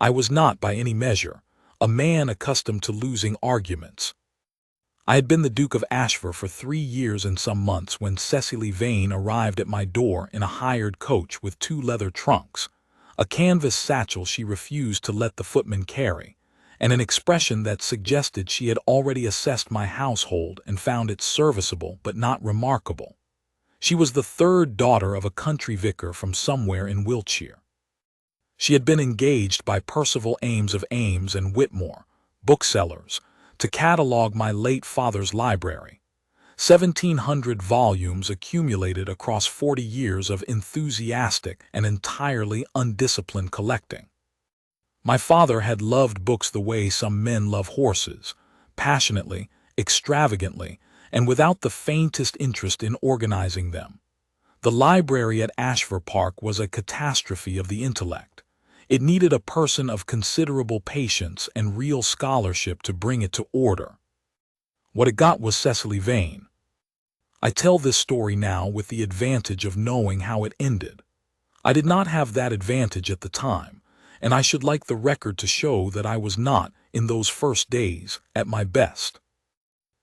I was not, by any measure, a man accustomed to losing arguments. I had been the Duke of Ashvere for 3 years and some months when Cecily Vane arrived at my door in a hired coach with 2 leather trunks, a canvas satchel she refused to let the footman carry, and an expression that suggested she had already assessed my household and found it serviceable but not remarkable. She was the 3rd daughter of a country vicar from somewhere in Wiltshire. She had been engaged by Percival Ames of Ames and Whitmore, booksellers, to catalogue my late father's library, 1,700 volumes accumulated across 40 years of enthusiastic and entirely undisciplined collecting. My father had loved books the way some men love horses, passionately, extravagantly, and without the faintest interest in organizing them. The library at Ashvere Park was a catastrophe of the intellect. It needed a person of considerable patience and real scholarship to bring it to order. What it got was Cecily Vane. I tell this story now with the advantage of knowing how it ended. I did not have that advantage at the time, and I should like the record to show that I was not, in those first days, at my best.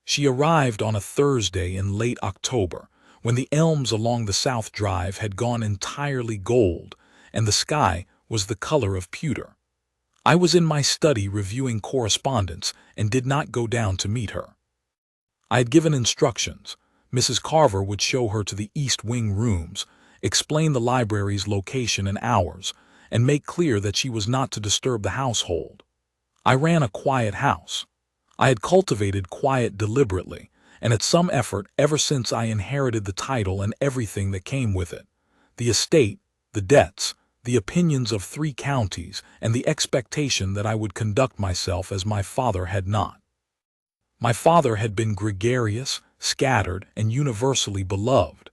She arrived on a Thursday in late October, when the elms along the South Drive had gone entirely gold, and the sky was the color of pewter. I was in my study reviewing correspondence and did not go down to meet her. I had given instructions. Mrs. Carver would show her to the East Wing rooms, explain the library's location and hours, and make clear that she was not to disturb the household. I ran a quiet house. I had cultivated quiet deliberately, and at some effort ever since I inherited the title and everything that came with it, the estate, the debts, the opinions of 3 counties, and the expectation that I would conduct myself as my father had not. My father had been gregarious, scattered, and universally beloved.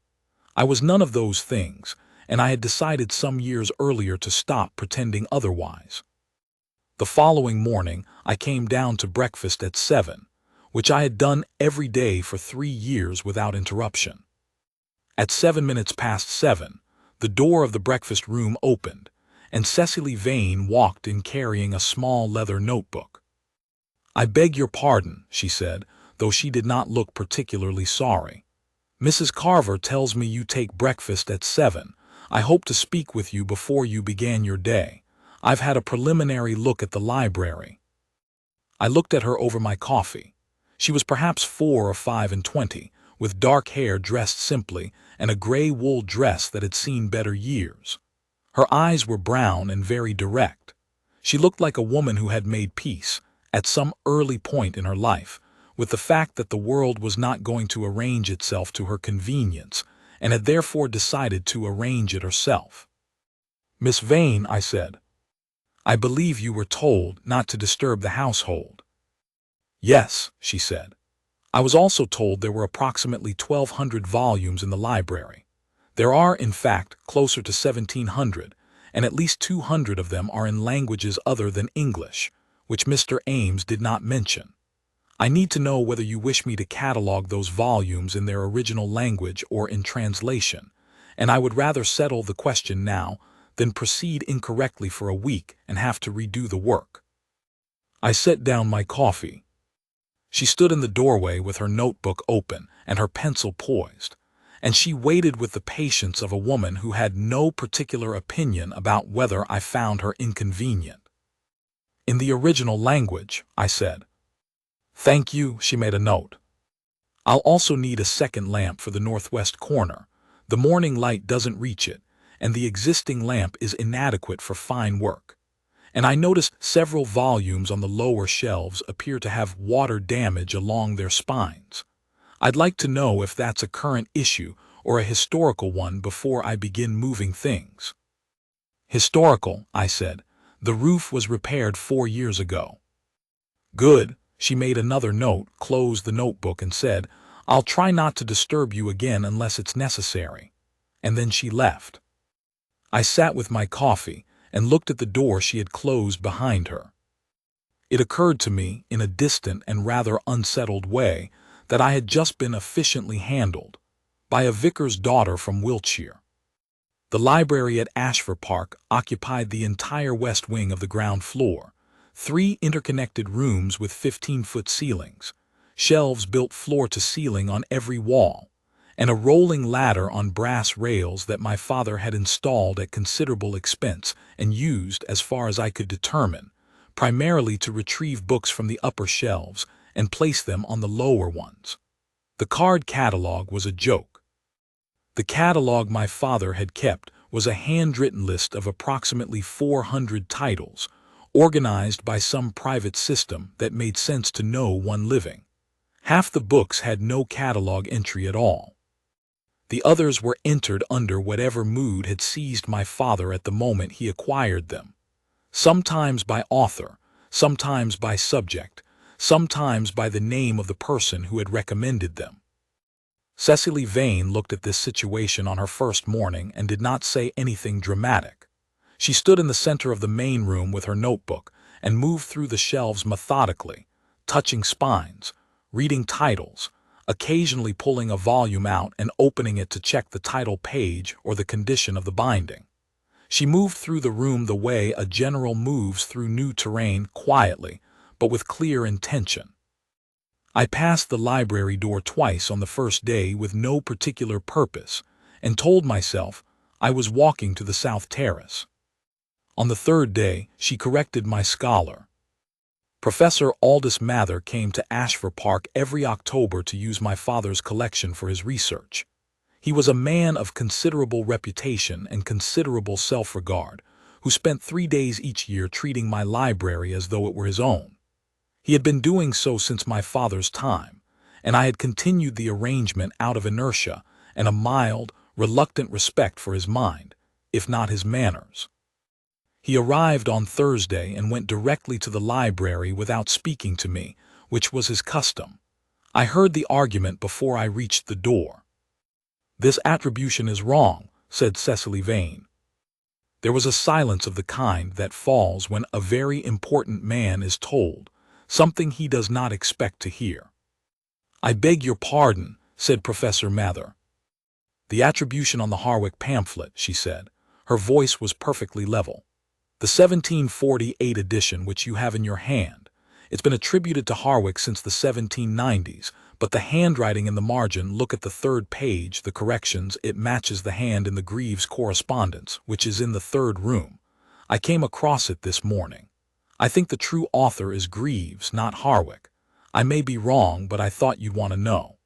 I was none of those things, and I had decided some years earlier to stop pretending otherwise. The following morning I came down to breakfast at 7, which I had done every day for 3 years without interruption. At 7 minutes past 7, the door of the breakfast room opened, and Cecily Vane walked in carrying a small leather notebook. "I beg your pardon," she said, though she did not look particularly sorry. "Mrs. Carver tells me you take breakfast at 7. I hope to speak with you before you began your day. I've had a preliminary look at the library." I looked at her over my coffee. She was perhaps 4 or 5 and 20, with dark hair dressed simply, and a gray wool dress that had seen better years. Her eyes were brown and very direct. She looked like a woman who had made peace, at some early point in her life, with the fact that the world was not going to arrange itself to her convenience, and had therefore decided to arrange it herself. "Miss Vane," I said, "I believe you were told not to disturb the household." "Yes," she said. "I was also told there were approximately 1,200 volumes in the library. There are, in fact, closer to 1,700, and at least 200 of them are in languages other than English, which Mr. Ames did not mention. I need to know whether you wish me to catalogue those volumes in their original language or in translation, and I would rather settle the question now than proceed incorrectly for a week and have to redo the work." I set down my coffee. She stood in the doorway with her notebook open and her pencil poised, and she waited with the patience of a woman who had no particular opinion about whether I found her inconvenient. "In the original language," I said. "Thank you," she made a note. "I'll also need a second lamp for the northwest corner. The morning light doesn't reach it, and the existing lamp is inadequate for fine work. And I noticed several volumes on the lower shelves appear to have water damage along their spines. I'd like to know if that's a current issue or a historical one before I begin moving things." "Historical," I said. "The roof was repaired 4 years ago." "Good." She made another note, closed the notebook, and said, "I'll try not to disturb you again unless it's necessary." And then she left. I sat with my coffee and looked at the door she had closed behind her. It occurred to me, in a distant and rather unsettled way, that I had just been efficiently handled by a vicar's daughter from Wiltshire. The library at Ashvere Park occupied the entire west wing of the ground floor, 3 interconnected rooms with 15-foot ceilings, shelves built floor to ceiling on every wall, and a rolling ladder on brass rails that my father had installed at considerable expense and used, as far as I could determine, primarily to retrieve books from the upper shelves and place them on the lower ones. The card catalog was a joke. The catalog my father had kept was a handwritten list of approximately 400 titles, organized by some private system that made sense to no one living. Half the books had no catalog entry at all. The others were entered under whatever mood had seized my father at the moment he acquired them, sometimes by author, sometimes by subject, sometimes by the name of the person who had recommended them. Cecily Vane looked at this situation on her first morning and did not say anything dramatic. She stood in the center of the main room with her notebook and moved through the shelves methodically, touching spines, reading titles, occasionally pulling a volume out and opening it to check the title page or the condition of the binding. She moved through the room the way a general moves through new terrain, quietly, but with clear intention. I passed the library door twice on the first day with no particular purpose, and told myself I was walking to the South Terrace. On the third day, she corrected my scholar. Professor Aldous Mather came to Ashvere Park every October to use my father's collection for his research. He was a man of considerable reputation and considerable self-regard, who spent 3 days each year treating my library as though it were his own. He had been doing so since my father's time, and I had continued the arrangement out of inertia and a mild, reluctant respect for his mind, if not his manners. He arrived on Thursday and went directly to the library without speaking to me, which was his custom. I heard the argument before I reached the door. "This attribution is wrong," said Cecily Vane. There was a silence of the kind that falls when a very important man is told something he does not expect to hear. "I beg your pardon," said Professor Mather. "The attribution on the Harwick pamphlet," she said. Her voice was perfectly level. "The 1748 edition which you have in your hand. It's been attributed to Harwick since the 1790s, but the handwriting in the margin, look at the 3rd page, the corrections, it matches the hand in the Greaves correspondence, which is in the 3rd room. I came across it this morning. I think the true author is Greaves, not Harwick. I may be wrong, but I thought you'd want to know."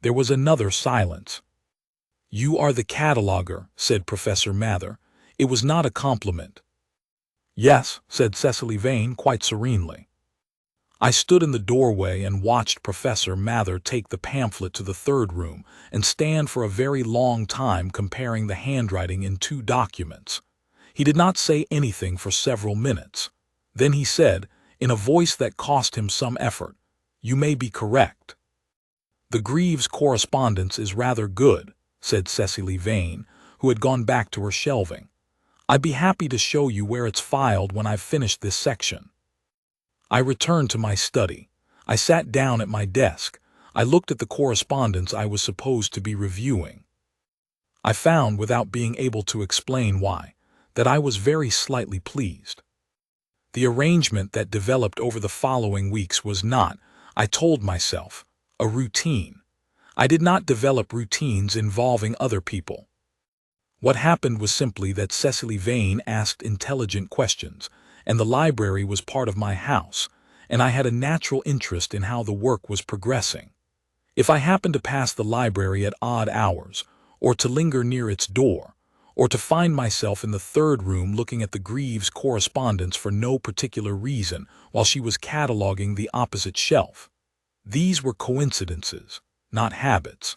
There was another silence. "You are the cataloger," said Professor Mather. It was not a compliment. "Yes," said Cecily Vane quite serenely. I stood in the doorway and watched Professor Mather take the pamphlet to the 3rd room and stand for a very long time comparing the handwriting in 2 documents. He did not say anything for several minutes. Then he said, in a voice that cost him some effort, "You may be correct." "The Greaves correspondence is rather good," said Cecily Vane, who had gone back to her shelving. "I'd be happy to show you where it's filed when I've finished this section." I returned to my study. I sat down at my desk. I looked at the correspondence I was supposed to be reviewing. I found, without being able to explain why, that I was very slightly pleased. The arrangement that developed over the following weeks was not, I told myself, a routine. I did not develop routines involving other people. What happened was simply that Cecily Vane asked intelligent questions, and the library was part of my house, and I had a natural interest in how the work was progressing. If I happened to pass the library at odd hours, or to linger near its door, or to find myself in the 3rd room looking at the Greaves correspondence for no particular reason while she was cataloging the opposite shelf, these were coincidences, not habits.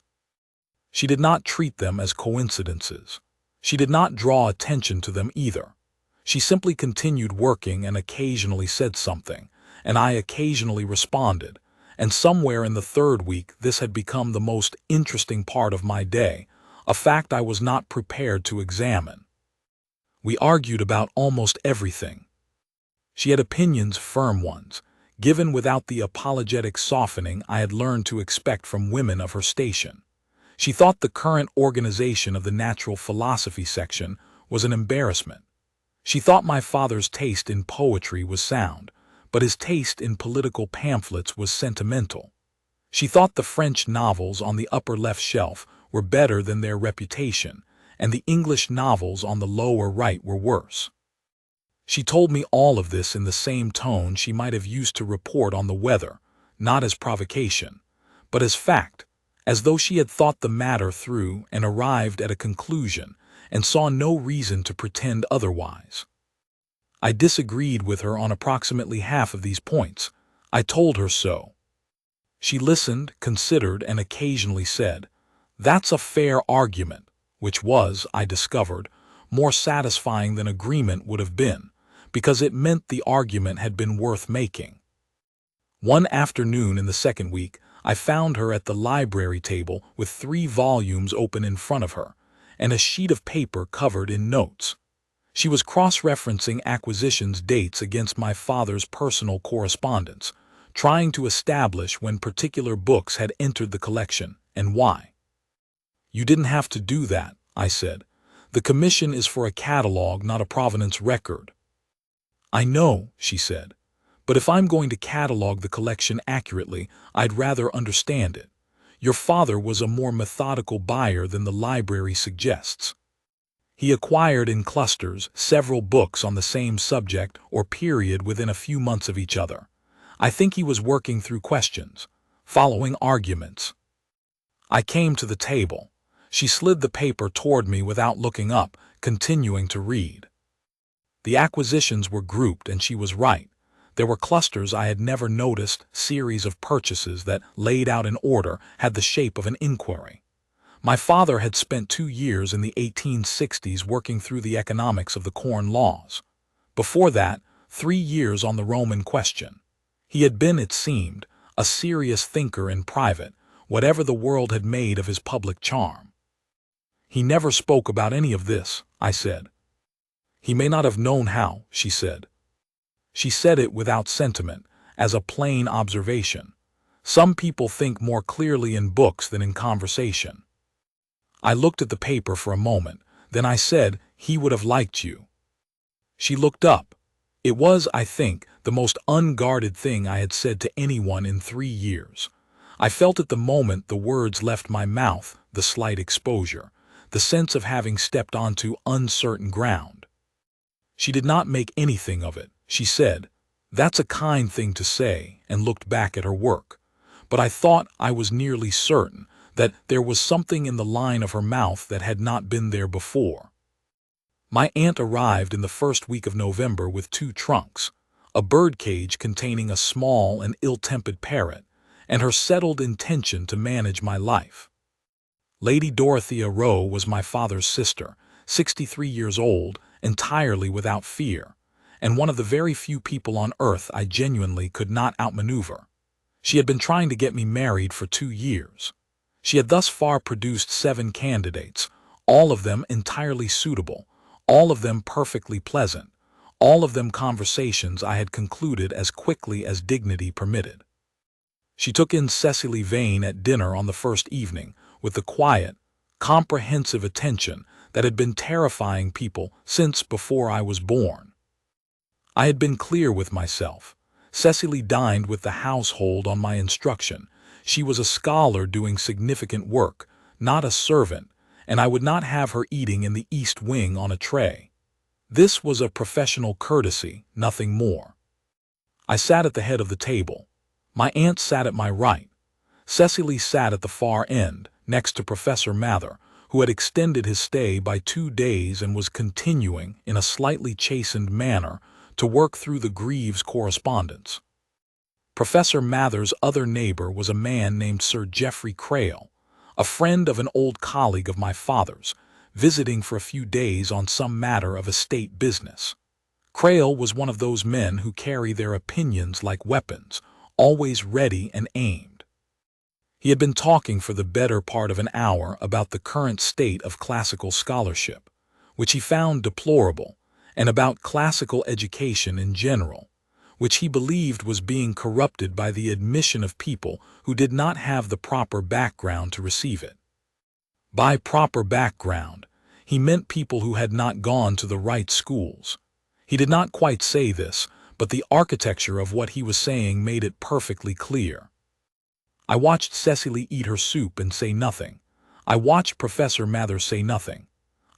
She did not treat them as coincidences. She did not draw attention to them either. She simply continued working and occasionally said something, and I occasionally responded, and somewhere in the 3rd week this had become the most interesting part of my day, a fact I was not prepared to examine. We argued about almost everything. She had opinions, firm ones, given without the apologetic softening I had learned to expect from women of her station. She thought the current organization of the natural philosophy section was an embarrassment. She thought my father's taste in poetry was sound, but his taste in political pamphlets was sentimental. She thought the French novels on the upper left shelf were better than their reputation, and the English novels on the lower right were worse. She told me all of this in the same tone she might have used to report on the weather, not as provocation, but as fact, as though she had thought the matter through and arrived at a conclusion and saw no reason to pretend otherwise. I disagreed with her on approximately half of these points. I told her so. She listened, considered, and occasionally said, "That's a fair argument," which was, I discovered, more satisfying than agreement would have been, because it meant the argument had been worth making. One afternoon in the second week, I found her at the library table with 3 volumes open in front of her, and a sheet of paper covered in notes. She was cross-referencing acquisitions dates against my father's personal correspondence, trying to establish when particular books had entered the collection and why. "You didn't have to do that," I said. "The commission is for a catalog, not a provenance record." "I know," she said, "but if I'm going to catalog the collection accurately, I'd rather understand it. Your father was a more methodical buyer than the library suggests. He acquired in clusters several books on the same subject or period within a few months of each other. I think he was working through questions, following arguments." I came to the table. She slid the paper toward me without looking up, continuing to read. The acquisitions were grouped, and she was right. There were clusters I had never noticed, series of purchases that, laid out in order, had the shape of an inquiry. My father had spent 2 years in the 1860s working through the economics of the Corn Laws. Before that, 3 years on the Roman question. He had been, it seemed, a serious thinker in private, whatever the world had made of his public charm. "He never spoke about any of this," I said. "He may not have known how," she said. She said it without sentiment, as a plain observation. Some people think more clearly in books than in conversation. I looked at the paper for a moment, then I said, "He would have liked you." She looked up. It was, I think, the most unguarded thing I had said to anyone in 3 years. I felt at the moment the words left my mouth, the slight exposure, the sense of having stepped onto uncertain ground. She did not make anything of it. She said, "That's a kind thing to say," and looked back at her work. But I thought, I was nearly certain, that there was something in the line of her mouth that had not been there before. My aunt arrived in the first week of November with 2 trunks, a birdcage containing a small and ill-tempered parrot, and her settled intention to manage my life. Lady Dorothea Rowe was my father's sister, 63 years old, entirely without fear, and one of the very few people on earth I genuinely could not outmaneuver. She had been trying to get me married for 2 years. She had thus far produced 7 candidates, all of them entirely suitable, all of them perfectly pleasant, all of them conversations I had concluded as quickly as dignity permitted. She took in Cecily Vane at dinner on the first evening with the quiet, comprehensive attention that had been terrifying people since before I was born. I had been clear with myself. Cecily dined with the household on my instruction. She was a scholar doing significant work, not a servant, and I would not have her eating in the East Wing on a tray. This was a professional courtesy, nothing more. I sat at the head of the table. My aunt sat at my right. Cecily sat at the far end, next to Professor Mather, who had extended his stay by 2 days and was continuing, in a slightly chastened manner, to work through the Greaves correspondence. Professor Mather's other neighbor was a man named Sir Geoffrey Crail, a friend of an old colleague of my father's, visiting for a few days on some matter of estate business. Crail was one of those men who carry their opinions like weapons, always ready and aimed. He had been talking for the better part of an hour about the current state of classical scholarship, which he found deplorable, and about classical education in general, which he believed was being corrupted by the admission of people who did not have the proper background to receive it. By proper background, he meant people who had not gone to the right schools. He did not quite say this, but the architecture of what he was saying made it perfectly clear. I watched Cecily eat her soup and say nothing. I watched Professor Mather say nothing.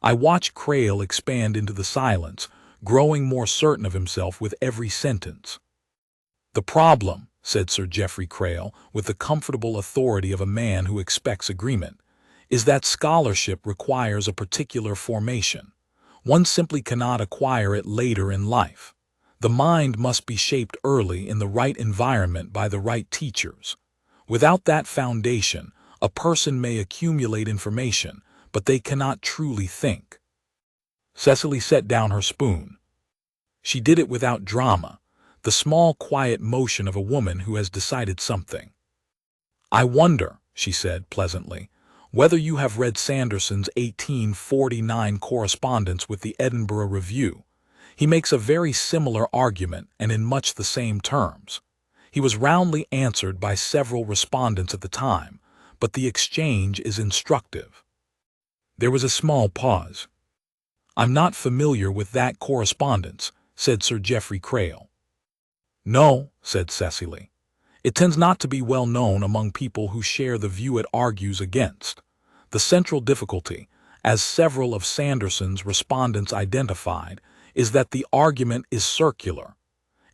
I watched Crail expand into the silence, growing more certain of himself with every sentence. "The problem," said Sir Geoffrey Crail, with the comfortable authority of a man who expects agreement, "is that scholarship requires a particular formation. One simply cannot acquire it later in life. The mind must be shaped early in the right environment by the right teachers. Without that foundation, a person may accumulate information, but they cannot truly think." Cecily set down her spoon. She did it without drama, the small quiet motion of a woman who has decided something. "I wonder," she said pleasantly, "whether you have read Sanderson's 1849 correspondence with the Edinburgh Review. He makes a very similar argument and in much the same terms. He was roundly answered by several respondents at the time, but the exchange is instructive." There was a small pause. "I'm not familiar with that correspondence," said Sir Geoffrey Crail. "No," said Cecily. "It tends not to be well known among people who share the view it argues against. The central difficulty, as several of Sanderson's respondents identified, is that the argument is circular.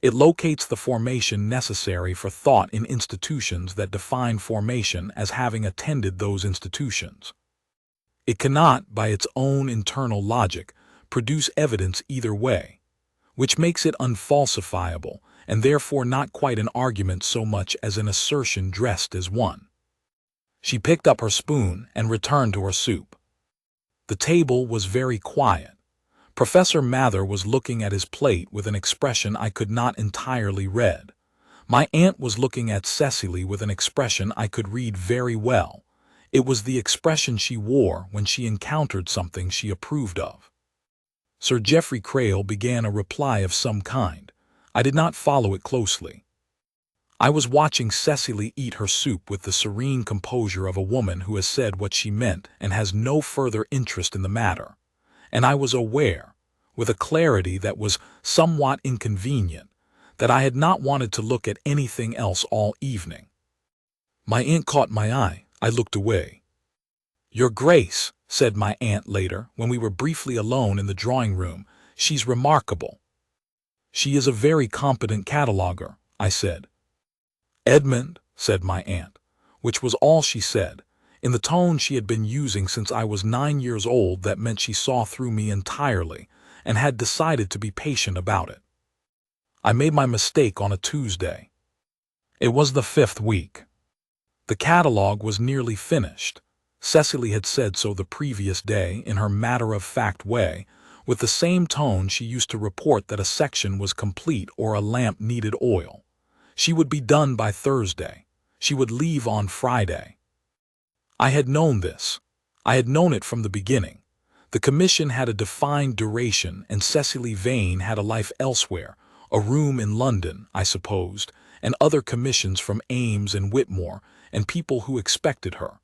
It locates the formation necessary for thought in institutions that define formation as having attended those institutions. It cannot, by its own internal logic, produce evidence either way, which makes it unfalsifiable and therefore not quite an argument so much as an assertion dressed as one." She picked up her spoon and returned to her soup. The table was very quiet. Professor Mather was looking at his plate with an expression I could not entirely read. My aunt was looking at Cecily with an expression I could read very well. It was the expression she wore when she encountered something she approved of. Sir Geoffrey Crail began a reply of some kind. I did not follow it closely. I was watching Cecily eat her soup with the serene composure of a woman who has said what she meant and has no further interest in the matter. And I was aware, with a clarity that was somewhat inconvenient, that I had not wanted to look at anything else all evening. My aunt caught my eye. I looked away. "Your Grace," said my aunt later, when we were briefly alone in the drawing-room, "she's remarkable." "She is a very competent cataloguer," I said. "Edmund," said my aunt, which was all she said, in the tone she had been using since I was 9 years old. That meant she saw through me entirely and had decided to be patient about it. I made my mistake on a Tuesday. It was the 5th week. The catalogue was nearly finished. Cecily had said so the previous day in her matter-of-fact way, with the same tone she used to report that a section was complete or a lamp needed oil. She would be done by Thursday. She would leave on Friday. I had known this. I had known it from the beginning. The commission had a defined duration, and Cecily Vane had a life elsewhere, a room in London, I supposed, and other commissions from Ames and Whitmore, and people who expected her.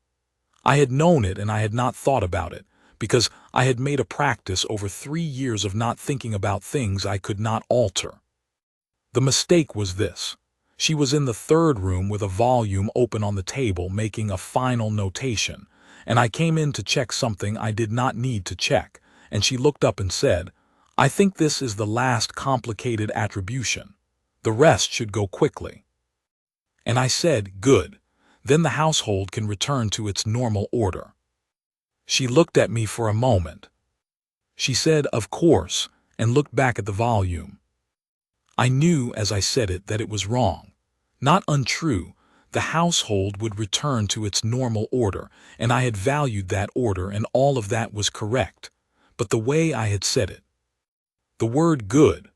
I had known it, and I had not thought about it, because I had made a practice over 3 years of not thinking about things I could not alter. The mistake was this. She was in the 3rd room with a volume open on the table making a final notation, and I came in to check something I did not need to check, and she looked up and said, "I think this is the last complicated attribution. The rest should go quickly." And I said, "Good. Then the household can return to its normal order." She looked at me for a moment. She said, "Of course," and looked back at the volume. I knew as I said it that it was wrong. Not untrue. The household would return to its normal order, and I had valued that order, and all of that was correct. But the way I had said it. The word "good."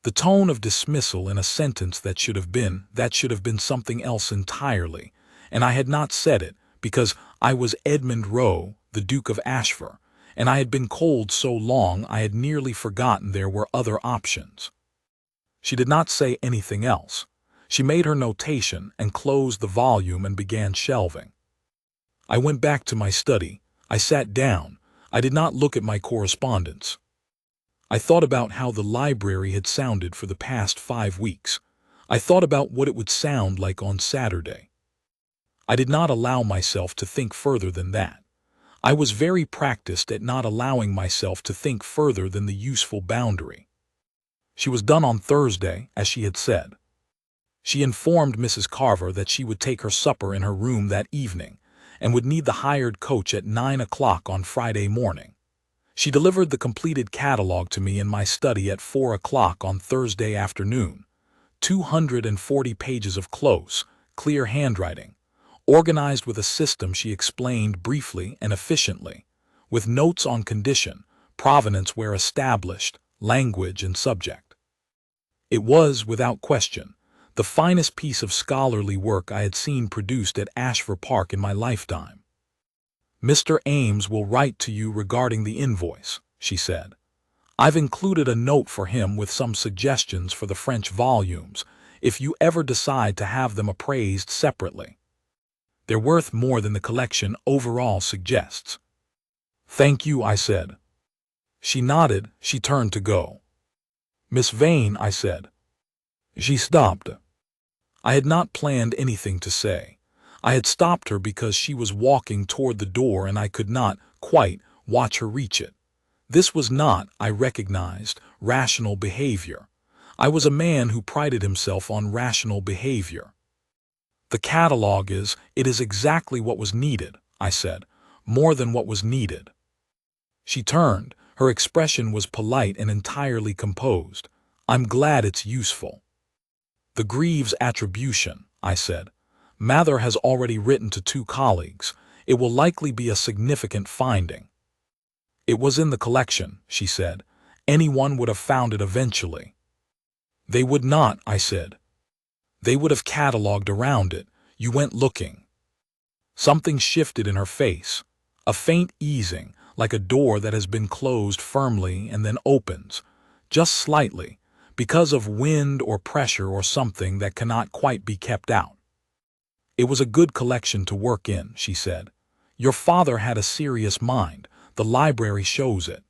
The tone of dismissal in a sentence that should have been something else entirely, and I had not said it, because I was Edmund Rowe, the Duke of Ashvere, and I had been cold so long I had nearly forgotten there were other options. She did not say anything else. She made her notation and closed the volume and began shelving. I went back to my study. I sat down. I did not look at my correspondence. I thought about how the library had sounded for the past 5 weeks. I thought about what it would sound like on Saturday. I did not allow myself to think further than that. I was very practiced at not allowing myself to think further than the useful boundary. She was done on Thursday, as she had said. She informed Mrs. Carver that she would take her supper in her room that evening and would need the hired coach at 9 o'clock on Friday morning. She delivered the completed catalog to me in my study at 4 o'clock on Thursday afternoon. 240 pages of close, clear handwriting, organized with a system she explained briefly and efficiently, with notes on condition, provenance where established, language and subject. It was, without question, the finest piece of scholarly work I had seen produced at Ashvere Park in my lifetime. "Mr. Ames will write to you regarding the invoice," she said. "I've included a note for him with some suggestions for the French volumes, if you ever decide to have them appraised separately. They're worth more than the collection overall suggests." "Thank you," I said. She nodded. She turned to go. "Miss Vane," I said. She stopped. I had not planned anything to say. I had stopped her because she was walking toward the door and I could not, quite, watch her reach it. This was not, I recognized, rational behavior. I was a man who prided himself on rational behavior. "The catalog it is exactly what was needed," I said, "more than what was needed." She turned. Her expression was polite and entirely composed. "I'm glad it's useful." "The Greaves attribution," I said. "Mather has already written to 2 colleagues. It will likely be a significant finding." "It was in the collection," she said. "Anyone would have found it eventually." "They would not," I said. "They would have catalogued around it. You went looking." Something shifted in her face. A faint easing, like a door that has been closed firmly and then opens, just slightly, because of wind or pressure or something that cannot quite be kept out. "It was a good collection to work in," she said. "Your father had a serious mind. The library shows it."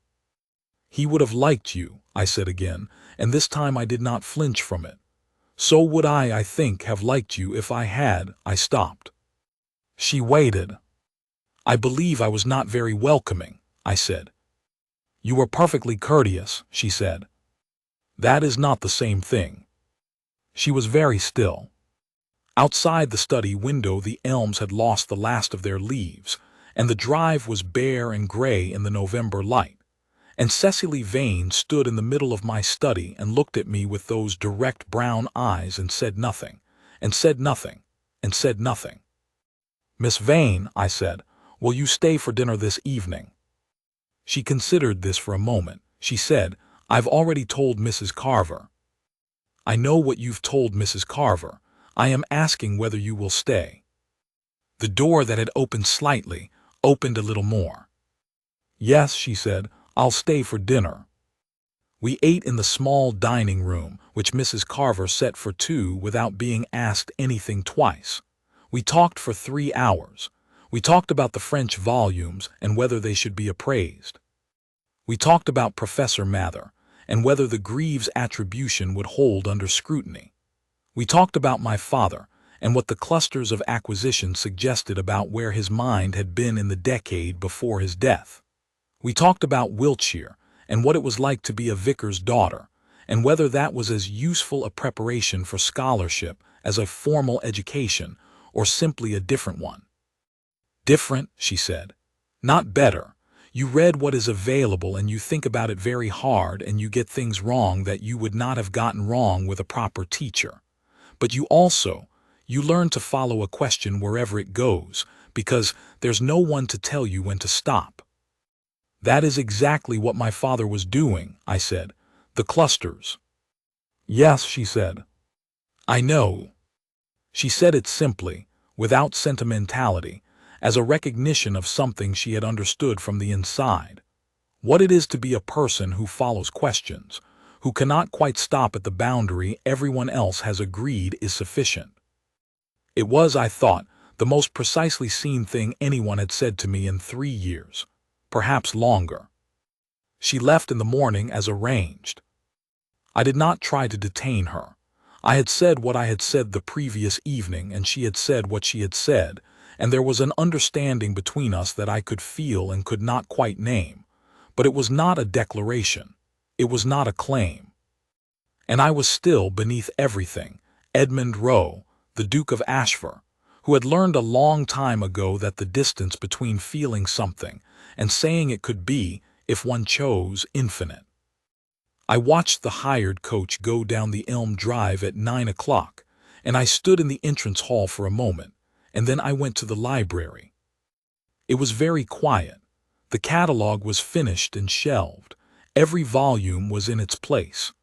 "He would have liked you," I said again, and this time I did not flinch from it. "So would I think, have liked you if I had." I stopped. She waited. "I believe I was not very welcoming," I said. "You were perfectly courteous," she said. "That is not the same thing." She was very still. Outside the study window the elms had lost the last of their leaves, and the drive was bare and gray in the November light, and Cecily Vane stood in the middle of my study and looked at me with those direct brown eyes and said nothing, and said nothing, and said nothing. "Miss Vane," I said, "will you stay for dinner this evening?" She considered this for a moment. She said, "I've already told Mrs. Carver." "I know what you've told Mrs. Carver. I am asking whether you will stay." The door that had opened slightly opened a little more. "Yes," she said, "I'll stay for dinner." We ate in the small dining room, which Mrs. Carver set for 2 without being asked anything twice. We talked for 3 hours. We talked about the French volumes and whether they should be appraised. We talked about Professor Mather and whether the Greaves attribution would hold under scrutiny. We talked about my father and what the clusters of acquisition suggested about where his mind had been in the decade before his death. We talked about Wiltshire and what it was like to be a vicar's daughter, and whether that was as useful a preparation for scholarship as a formal education, or simply a different one. "Different," she said. "Not better. You read what is available and you think about it very hard and you get things wrong that you would not have gotten wrong with a proper teacher. But you learn to follow a question wherever it goes, because there's no one to tell you when to stop." "That is exactly what my father was doing," I said. "The clusters." "Yes," she said. "I know." She said it simply, without sentimentality, as a recognition of something she had understood from the inside. What it is to be a person who follows questions, who cannot quite stop at the boundary everyone else has agreed is sufficient. It was, I thought, the most precisely seen thing anyone had said to me in 3 years, perhaps longer. She left in the morning as arranged. I did not try to detain her. I had said what I had said the previous evening, and she had said what she had said, and there was an understanding between us that I could feel and could not quite name. But it was not a declaration. It was not a claim. And I was still, beneath everything, Edmund Rowe, the Duke of Ashvere, who had learned a long time ago that the distance between feeling something and saying it could be, if one chose, infinite. I watched the hired coach go down the Elm Drive at 9 o'clock, and I stood in the entrance hall for a moment, and then I went to the library. It was very quiet. The catalog was finished and shelved. Every volume was in its place.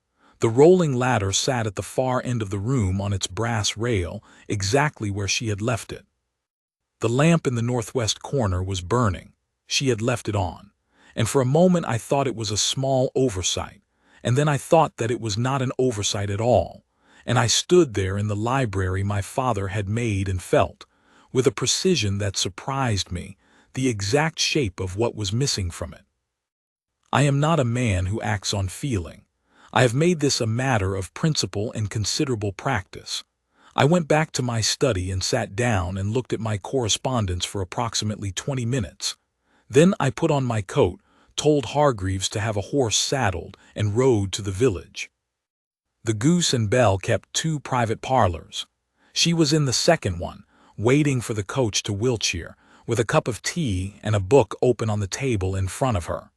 The rolling ladder sat at the far end of the room on its brass rail, exactly where she had left it. The lamp in the northwest corner was burning. She had left it on, and for a moment I thought it was a small oversight, and then I thought that it was not an oversight at all, and I stood there in the library my father had made and felt, with a precision that surprised me, the exact shape of what was missing from it. I am not a man who acts on feeling. I have made this a matter of principle and considerable practice. I went back to my study and sat down and looked at my correspondence for approximately 20 minutes. Then I put on my coat, told Hargreaves to have a horse saddled, and rode to the village. The Goose and Bell kept 2 private parlors. She was in the second one, waiting for the coach to Wiltshire, with a cup of tea and a book open on the table in front of her.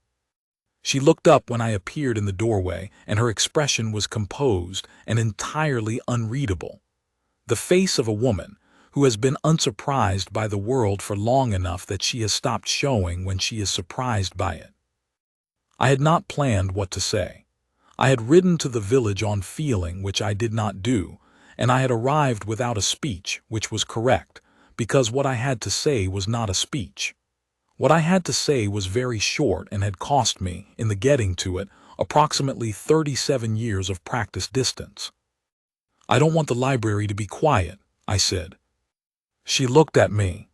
She looked up when I appeared in the doorway, and her expression was composed and entirely unreadable. The face of a woman who has been unsurprised by the world for long enough that she has stopped showing when she is surprised by it. I had not planned what to say. I had ridden to the village on feeling, which I did not do, and I had arrived without a speech, which was correct, because what I had to say was not a speech. What I had to say was very short and had cost me, in the getting to it, approximately 37 years of practice distance. "I don't want the library to be quiet," I said. She looked at me.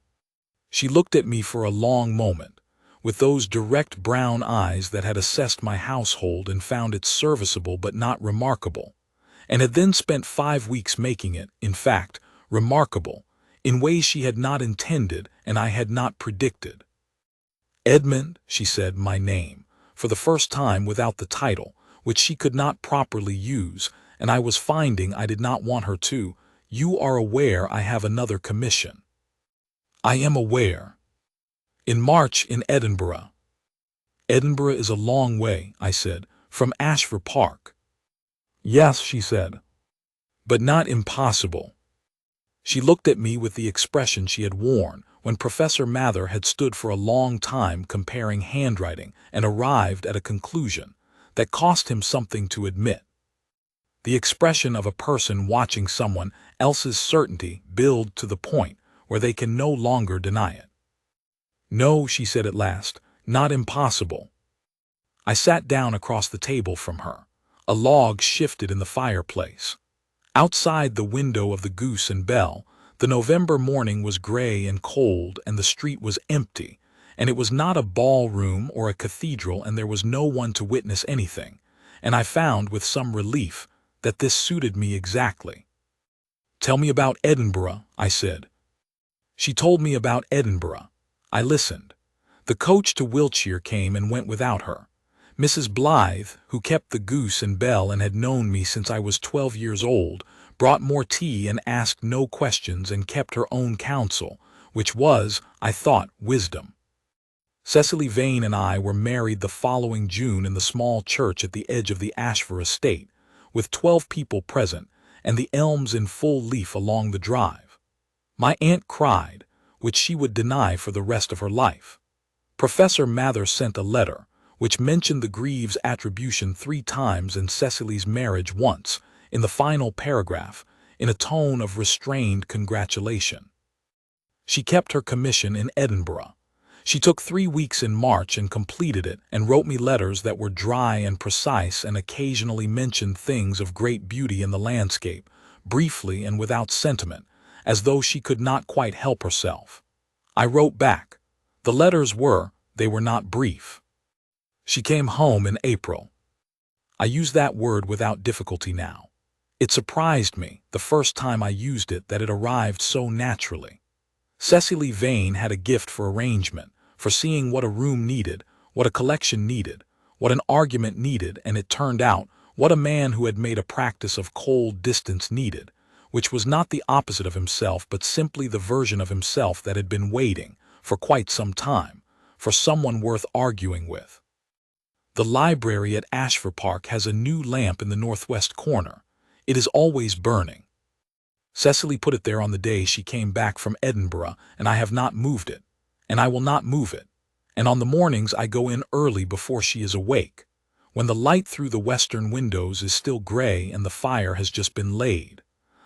She looked at me for a long moment, with those direct brown eyes that had assessed my household and found it serviceable but not remarkable, and had then spent 5 weeks making it, in fact, remarkable, in ways she had not intended and I had not predicted. "Edmund," she said my name, for the first time without the title, which she could not properly use, and I was finding I did not want her to, "you are aware I have another commission." "I am aware." "In March in Edinburgh." "Edinburgh is a long way," I said, "from Ashvere Park." "Yes," she said, "but not impossible." She looked at me with the expression she had worn when Professor Mather had stood for a long time comparing handwriting and arrived at a conclusion that cost him something to admit. The expression of a person watching someone else's certainty build to the point where they can no longer deny it. "No," she said at last, "not impossible." I sat down across the table from her. A log shifted in the fireplace. Outside the window of the Goose and Bell, the November morning was gray and cold, and the street was empty, and it was not a ballroom or a cathedral, and there was no one to witness anything, and I found with some relief that this suited me exactly. "Tell me about Edinburgh," I said. She told me about Edinburgh. I listened. The coach to Wiltshire came and went without her. Mrs. Blythe, who kept the Goose and Bell and had known me since I was 12 years old, brought more tea and asked no questions and kept her own counsel, which was, I thought, wisdom. Cecily Vane and I were married the following June in the small church at the edge of the Ashvere estate, with 12 people present, and the elms in full leaf along the drive. My aunt cried, which she would deny for the rest of her life. Professor Mather sent a letter, which mentioned the Greaves attribution 3 times and Cecily's marriage once, in the final paragraph, in a tone of restrained congratulation. She kept her commission in Edinburgh. She took 3 weeks in March and completed it, and wrote me letters that were dry and precise and occasionally mentioned things of great beauty in the landscape, briefly and without sentiment, as though she could not quite help herself. I wrote back. They were not brief. She came home in April. I use that word without difficulty now. It surprised me, the first time I used it, that it arrived so naturally. Cecily Vane had a gift for arrangement, for seeing what a room needed, what a collection needed, what an argument needed, and it turned out what a man who had made a practice of cold distance needed, which was not the opposite of himself but simply the version of himself that had been waiting, for quite some time, for someone worth arguing with. The library at Ashvere Park has a new lamp in the northwest corner. It is always burning. Cecily put it there on the day she came back from Edinburgh, and I have not moved it, and I will not move it. And on the mornings I go in early before she is awake, when the light through the western windows is still gray and the fire has just been laid.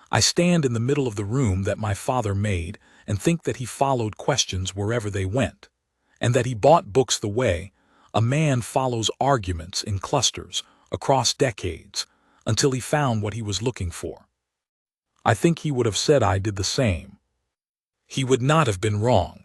I stand in the middle of the room that my father made and think that he followed questions wherever they went, and that he bought books the way a man follows arguments in clusters across decades until he found what he was looking for. I think he would have said I did the same. He would not have been wrong.